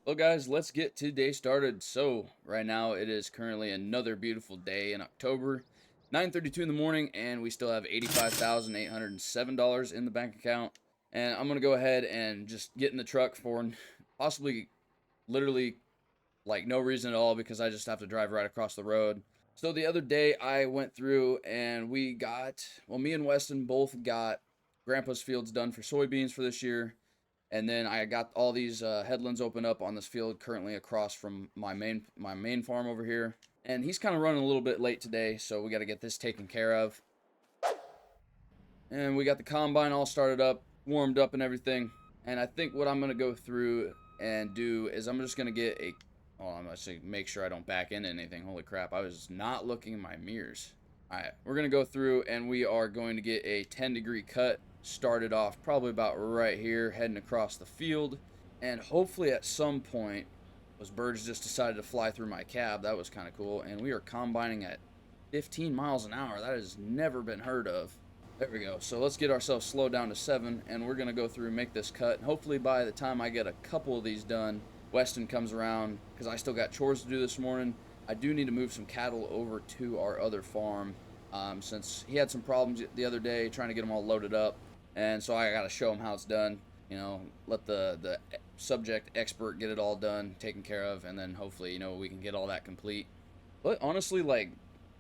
Well, guys, let's get today started. So, right now it is currently another beautiful day in October, 9:32 in the morning, and we still have $85,807 in the bank account. And I'm gonna go ahead and just get in the truck for possibly, literally, like no reason at all because I just have to drive right across the road. So the other day I went through and me and Weston both got Grandpa's fields done for soybeans for this year. And then I got all these headlands open up on this field currently across from my main farm over here. And he's kind of running a little bit late today, so we got to get this taken care of. And we got the combine all started up, warmed up, and everything. And I think what I'm gonna go through and do is I'm just gonna get a. Oh, I'm gonna say make sure I don't back into anything. Holy crap! I was not looking in my mirrors. All right, we're gonna go through and we are going to get a 10-degree cut started off probably about right here, heading across the field, and hopefully at some point those birds just decided to fly through my cab. That was kind of cool. And we are combining at 15 miles an hour. That has never been heard of. There we go. So let's get ourselves slowed down to 7, and we're going to go through and make this cut. And hopefully by the time I get a couple of these done, Weston comes around, because I still got chores to do this morning. I do need to move some cattle over to our other farm, since he had some problems the other day trying to get them all loaded up. And so I got to show him how it's done. Let the subject expert get it all done, taken care of, and then hopefully, we can get all that complete. But honestly, like,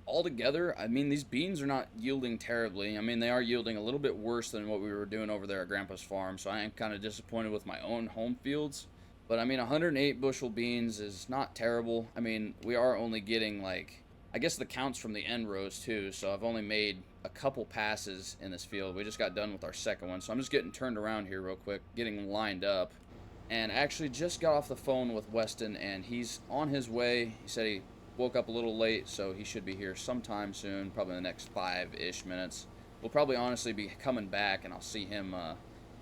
altogether, I mean, these beans are not yielding terribly. I mean, they are yielding a little bit worse than what we were doing over there at Grandpa's farm, so I am kind of disappointed with my own home fields. But I mean, 108 bushel beans is not terrible. I mean, we are only getting like, I guess the counts from the end rows too, so I've only made a couple passes in this field. We just got done with our second one, so I'm just getting turned around here real quick, getting lined up. And actually just got off the phone with Weston, and he's on his way. He said he woke up a little late, so he should be here sometime soon, probably in the next 5-ish minutes. We'll probably honestly be coming back, and I'll see him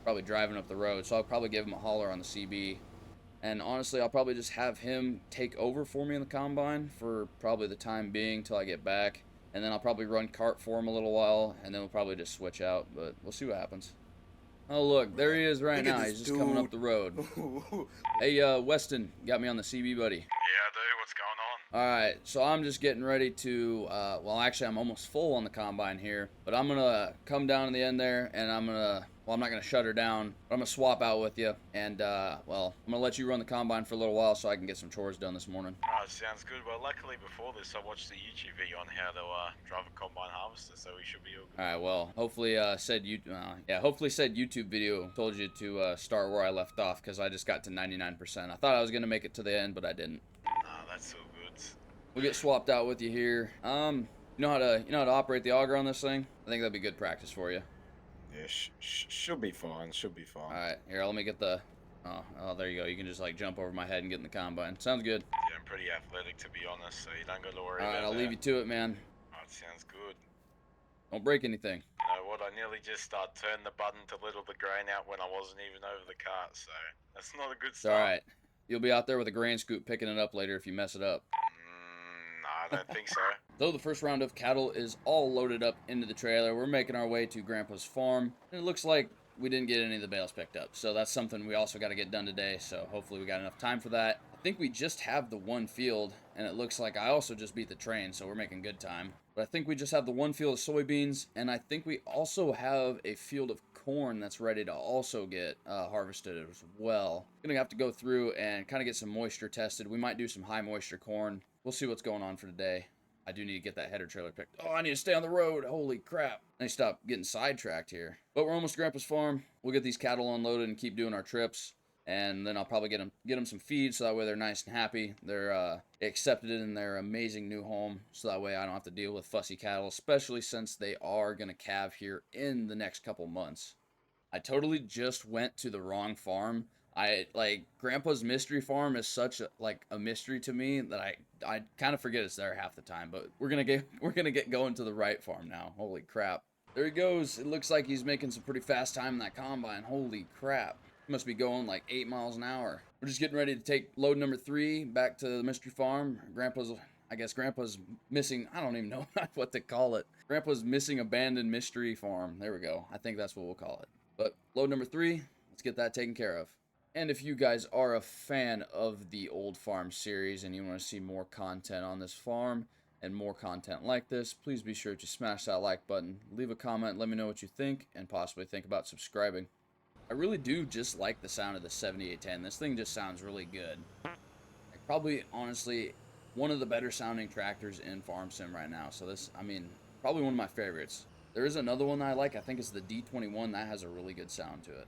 probably driving up the road, so I'll probably give him a holler on the CB. And honestly, I'll probably just have him take over for me in the combine for probably the time being till I get back. And then I'll probably run cart for him a little while, and then we'll probably just switch out, but we'll see what happens. Oh, look, there he is right Look at now. this He's just coming up dude. the road. Hey, Weston, got me on the CB, buddy. Yeah, dude, what's going on? All right, so I'm just getting ready to, well, actually, I'm almost full on the combine here, but I'm going to come down in the end there, and I'm not going to shut her down, but I'm going to swap out with you, and, well, I'm going to let you run the combine for a little while so I can get some chores done this morning. Sounds good. Well, luckily before this, I watched the YouTube video on how to drive a combine harvester, so we should be all good. All right, well, hopefully, hopefully said YouTube video told you to start where I left off, because I just got to 99%. I thought I was going to make it to the end, but I didn't. Nah, that's all good. We'll get swapped out with you here. You know how to operate the auger on this thing? I think that'd be good practice for you. Yeah, should be fine. Should be fine. All right, here, let me get the. Oh, there you go. You can just like jump over my head and get in the combine. Sounds good. Yeah, I'm pretty athletic to be honest, so you don't got to worry All about right, that. I'll leave you to it, man. Alright, sounds good. Don't break anything. You know what? I nearly just turned the button to let all the grain out when I wasn't even over the cart, so that's not a good It's all start. right. You'll be out there with a grain scoop picking it up later if you mess it up. Nah, I don't think so. So the first round of cattle is all loaded up into the trailer. We're making our way to Grandpa's farm. And it looks like we didn't get any of the bales picked up. So that's something we also got to get done today. So hopefully we got enough time for that. I think we just have the one field, and it looks like I also just beat the train, so we're making good time. But I think we just have the one field of soybeans, and I think we also have a field of corn that's ready to also get harvested as well. Gonna have to go through and kind of get some moisture tested. We might do some high moisture corn. We'll see what's going on for today. I do need to get that header trailer picked. Oh, I need to stay on the road. Holy crap. I need to stop getting sidetracked here. But we're almost to Grandpa's farm. We'll get these cattle unloaded and keep doing our trips. And then I'll probably get them some feed so that way they're nice and happy. They're accepted in their amazing new home, so that way I don't have to deal with fussy cattle, especially since they are going to calve here in the next couple months. I totally just went to the wrong farm. Grandpa's mystery farm is such a mystery to me that I kind of forget it's there half the time. But we're gonna get going to the right farm now. Holy crap! There he goes. It looks like he's making some pretty fast time in that combine. Holy crap! He must be going like 8 miles an hour. We're just getting ready to take load number 3 back to the mystery farm. I guess Grandpa's missing. I don't even know what to call it. Grandpa's missing abandoned mystery farm. There we go. I think that's what we'll call it. But load number 3. Let's get that taken care of. And if you guys are a fan of the Old Farm series and you want to see more content on this farm and more content like this, please be sure to smash that like button, leave a comment, let me know what you think, and possibly think about subscribing. I really do just like the sound of the 7810. This thing just sounds really good. Like, probably, honestly, one of the better sounding tractors in Farm Sim right now. So this, I mean, probably one of my favorites. There is another one that I like. I think it's the D21. That has a really good sound to it.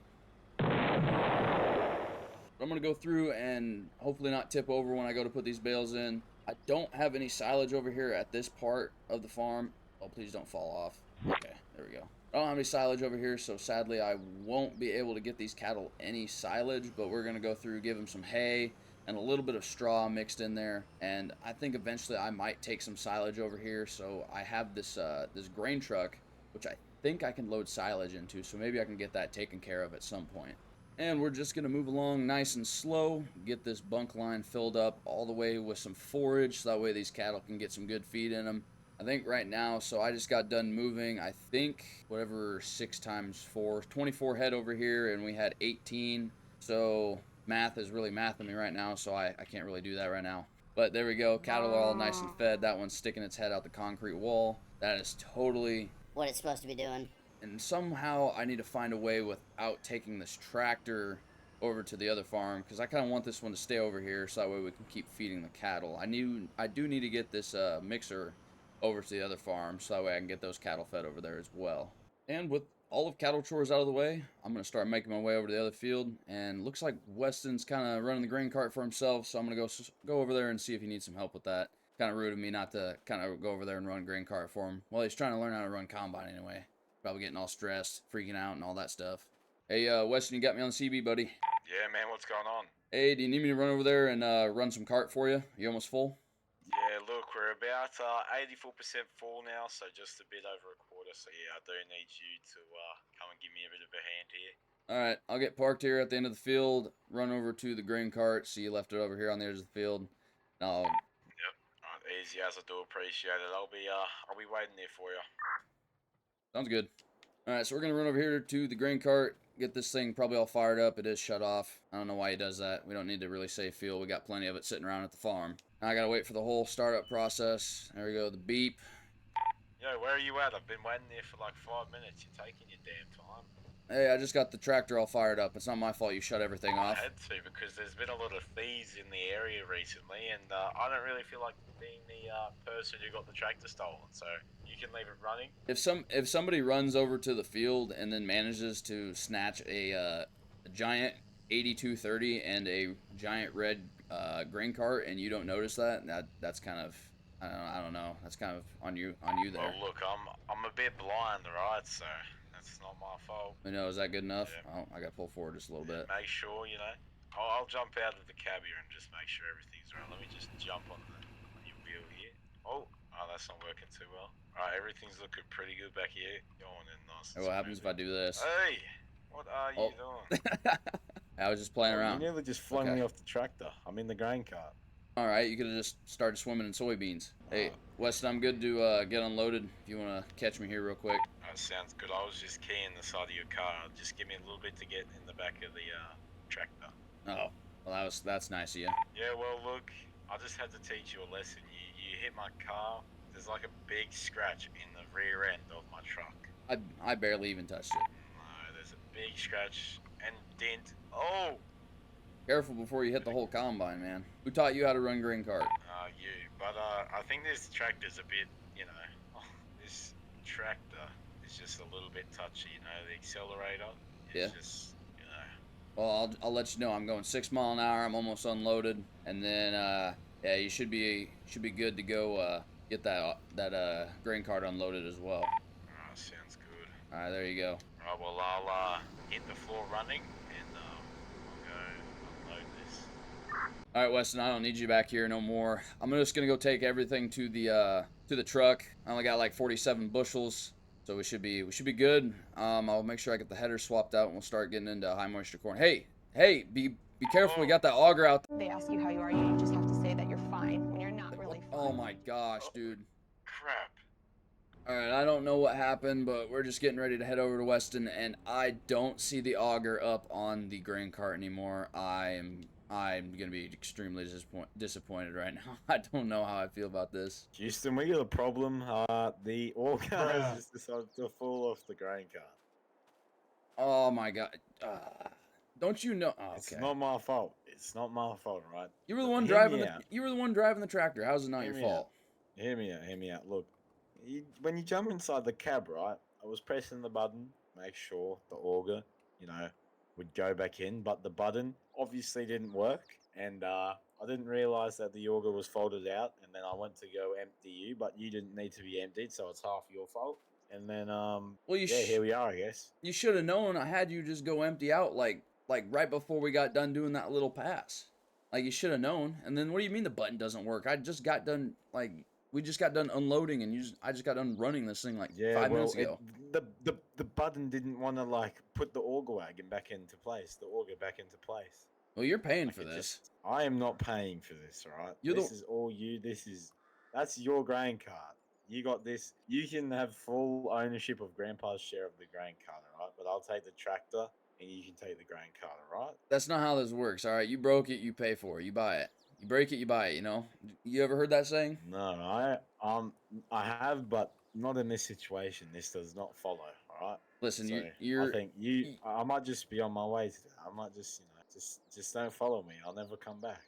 I'm going to go through and hopefully not tip over when I go to put these bales in. I don't have any silage over here at this part of the farm. Oh, please don't fall off. Okay, there we go. I don't have any silage over here, so sadly I won't be able to get these cattle any silage, but we're going to go through, give them some hay and a little bit of straw mixed in there, and I think eventually I might take some silage over here. So I have this this grain truck, which I think I can load silage into, so maybe I can get that taken care of at some point. And we're just going to move along nice and slow, get this bunk line filled up all the way with some forage, so that way these cattle can get some good feed in them. I think right now, so I just got done moving, I think, whatever 6 times 4, 24 head over here, and we had 18. So math is really mathing me right now, so I can't really do that right now. But there we go, cattle are all nice and fed. That one's sticking its head out the concrete wall. That is totally what it's supposed to be doing. And somehow I need to find a way without taking this tractor over to the other farm, because I kind of want this one to stay over here so that way we can keep feeding the cattle. I do need to get this mixer over to the other farm so that way I can get those cattle fed over there as well. And with all of cattle chores out of the way, I'm going to start making my way over to the other field, and looks like Weston's kind of running the grain cart for himself, so I'm going to go over there and see if he needs some help with that. Kind of rude of me not to kind of go over there and run grain cart for him. Well, he's trying to learn how to run combine anyway. Probably getting all stressed, freaking out, and all that stuff. Hey, Weston, you got me on the CB, buddy. Yeah, man, what's going on? Hey, do you need me to run over there and run some cart for you? You almost full? Yeah, look, we're about 84% full now, so just a bit over a quarter. So yeah, I do need you to come and give me a bit of a hand here. All right, I'll get parked here at the end of the field, run over to the grain cart, see you left it over here on the edge of the field. Now, yep, all right, easy as I do appreciate it. I'll be waiting there for you. Sounds good. All right, so we're going to run over here to the grain cart, get this thing probably all fired up. It is shut off. I don't know why he does that. We don't need to really save fuel. We got plenty of it sitting around at the farm. Now I got to wait for the whole startup process. There we go, the beep. Yo, where are you at? I've been waiting there for like 5 minutes. You're taking your damn time. Hey, I just got the tractor all fired up. It's not my fault you shut everything off. I had to, because there's been a lot of thieves in the area recently, and I don't really feel like being the person who got the tractor stolen, so you can leave it running. If somebody runs over to the field and then manages to snatch a giant 8230 and a giant red grain cart and you don't notice that's kind of I don't know. That's kind of on you there. Well, look, I'm a bit blind, right? So that's not my fault. You know, is that good enough? Yeah. Oh, I got to pull forward just a little bit. Make sure, you know. I'll jump out of the cab here and just make sure everything's right. Let me just jump on your wheel here. Oh, that's not working too well. Alright, everything's looking pretty good back here. Going in nice. Hey, what happens if I do this? Hey, what are you doing? I was just playing around. You nearly just flung me off the tractor. I'm in the grain cart. Alright, you could have just started swimming in soybeans. Hey, Weston, I'm good to get unloaded if you want to catch me here real quick. That sounds good. I was just keying the side of your car. Just give me a little bit to get in the back of the tractor. Oh, well, that's nice of you. Yeah, well, look, I just had to teach you a lesson. You hit my car. There's like a big scratch in the rear end of my truck. I barely even touched it. No, there's a big scratch and dent. Oh! Careful before you hit the whole combine, man. Who taught you how to run grain cart? You. But I think this tractor's a bit, you know, this tractor is just a little bit touchy, you know, the accelerator. It's just, you know. Well, I'll let you know. I'm going 6 miles an hour. I'm almost unloaded, and then yeah, you should be good to go get that grain cart unloaded as well. Sounds good. All right, there you go. Right, well, I'll hit the floor running, and I'll go unload this. All right, Weston, I don't need you back here no more. I'm just gonna go take everything to the truck. I only got like 47 bushels, so we should be good. I'll make sure I get the header swapped out, and we'll start getting into high moisture corn. Hey, be careful. We got that auger out there. They ask you how you are, you just have to say that you're fine when you're not really fine. Oh my gosh, dude. Crap. All right, I don't know what happened, but we're just getting ready to head over to Weston, and I don't see the auger up on the grain cart anymore. I'm gonna be extremely disappointed right now. I don't know how I feel about this. Houston, we got a problem. The Auger has Bruh. just decided to fall off the grain cart. Oh my god. Don't you know? Oh, It's okay. not my fault. It's not my fault, right? You were the Look, one hear driving me the out. you were the one driving the tractor. How's it not Hear your me out. fault? Hear me out. Hear me out. Look, when you jump inside the cab, right? I was pressing the button, make sure the auger, you know, would go back in, but the button obviously didn't work, and I didn't realize that the auger was folded out, and then I went to go empty you, but you didn't need to be emptied, so it's half your fault. And then Well, yeah, here we are, I guess. you should have known. I had you just go empty out like right before we got done doing that little pass. Like you should have known. And then what do you mean the button doesn't work? I just got done we just got done unloading and I just got done running this thing like Yeah, 5 minutes well, ago. the button didn't want to like put the auger wagon back into place, the auger back into place. Well, you're paying Like for it this. just, I am not paying for this, all right? You're This the is all you. That's your grain cart. You got this. You can have full ownership of Grandpa's share of the grain cart, all right? But I'll take the tractor, and you can take the grain cart, all right? That's not how this works. All right, you broke it, you pay for it, you buy it. You break it, you buy it. You know. You ever heard that saying? No, I have, but not in this situation. This does not follow, all right? Listen, So I think I might just be on my way today. I might just, just don't follow me. I'll never come back.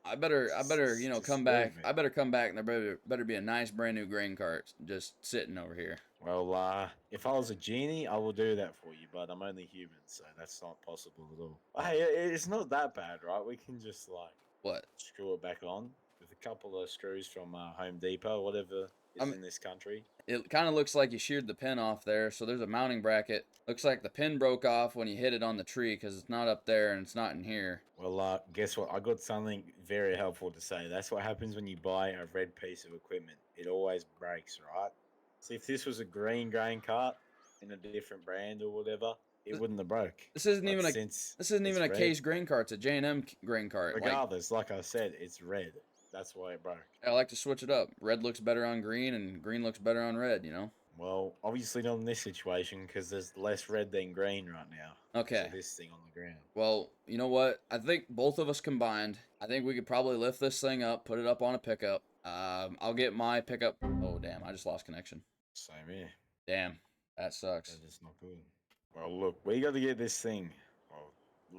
I better, Just come leave back. me. I better come back, and there better be a nice brand new grain cart just sitting over here. Well, if I was a genie, I will do that for you, but I'm only human, so that's not possible at all. Hey, it's not that bad, right? We can just like What? screw it back on with a couple of screws from Home Depot, whatever is I'm- in this country. It kind of looks like you sheared the pin off there. So there's a mounting bracket. Looks like the pin broke off when you hit it on the tree because it's not up there and it's not in here. Well, guess what? I got something very helpful to say. That's what happens when you buy a red piece of equipment. It always breaks, right? See, if this was a green grain cart in a different brand or whatever, it wouldn't have broke. This isn't But even a since this isn't it's even a red, case grain cart. It's a J&M grain cart. regardless, like I said, it's red. That's why it broke. I like to switch it up. Red looks better on green and green looks better on red, you know? Well, obviously not in this situation because there's less red than green right now. Okay. So this thing on the ground. Well, you know what? I think both of us combined, I think we could probably lift this thing up, put it up on a pickup. I'll get my pickup. Oh, damn. I just lost connection. Same here. Damn. That sucks. That is not good. Well, look, we got to get this thing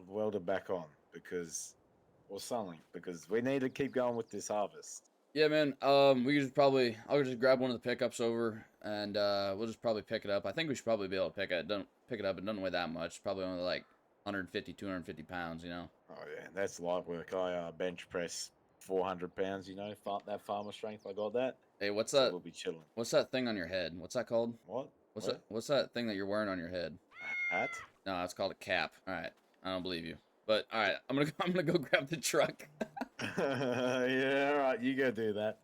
welded back on or something, because we need to keep going with this harvest. Yeah, man. We could I'll just grab one of the pickups over, and we'll just probably pick it up. I think we should probably be able to pick it up. It doesn't weigh that much. Probably only like 150, 250 pounds. You know. Oh yeah, that's light work. I bench press 400 pounds. That farmer strength. I got that. Hey, what's So that? we'll be chilling. What's that thing on your head? What's that called? What? What's that thing that you're wearing on your head? A hat? No, it's called a cap. All right, I don't believe you. But all right, I'm gonna go grab the truck. Yeah, all right. You go do that.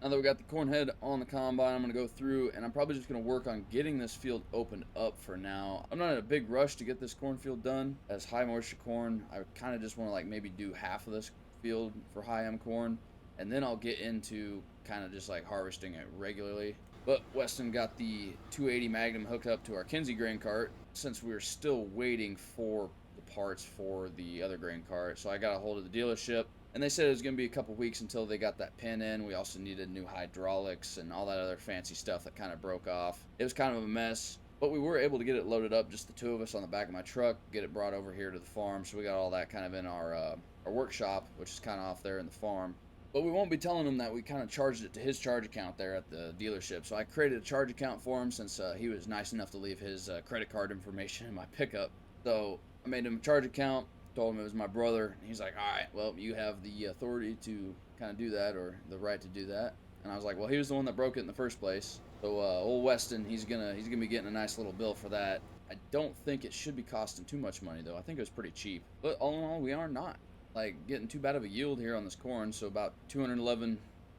Now that we got the corn head on the combine, I'm gonna go through and I'm probably just gonna work on getting this field opened up for now. I'm not in a big rush to get this cornfield done. As high moisture corn, I kind of just want to like maybe do half of this field for high M corn, and then I'll get into kind of just like harvesting it regularly. But Weston got the 280 Magnum hooked up to our Kinsey grain cart since we were still waiting for the parts for the other grain cart. So I got a hold of the dealership and they said it was going to be a couple weeks until they got that pin in. We also needed new hydraulics and all that other fancy stuff that kind of broke off. It was kind of a mess, but we were able to get it loaded up, just the two of us on the back of my truck, get it brought over here to the farm. So we got all that kind of in our workshop, which is kind of off there in the farm. But we won't be telling him that we kind of charged it to his charge account there at the dealership. So I created a charge account for him since he was nice enough to leave his credit card information in my pickup. So I made him a charge account, told him it was my brother. And he's like, all right, well, you have the authority to kind of do that, or the right to do that. And I was like, well, he was the one that broke it in the first place. So old Weston, he's gonna be getting a nice little bill for that. I don't think it should be costing too much money though. I think it was pretty cheap. But all in all, we are not like getting too bad of a yield here on this corn. So about 211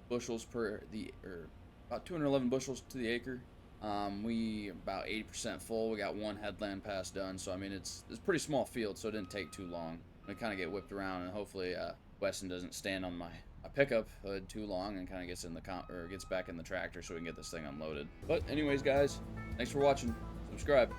bushels about 211 bushels to the acre. We about 80% full. We got one headland pass done. So I mean, it's a pretty small field, so it didn't take too long. We kind of get whipped around, and hopefully Weston doesn't stand on my pickup hood too long and kind of gets in the or gets back in the tractor so we can get this thing unloaded. But anyways, guys, thanks for watching. Subscribe.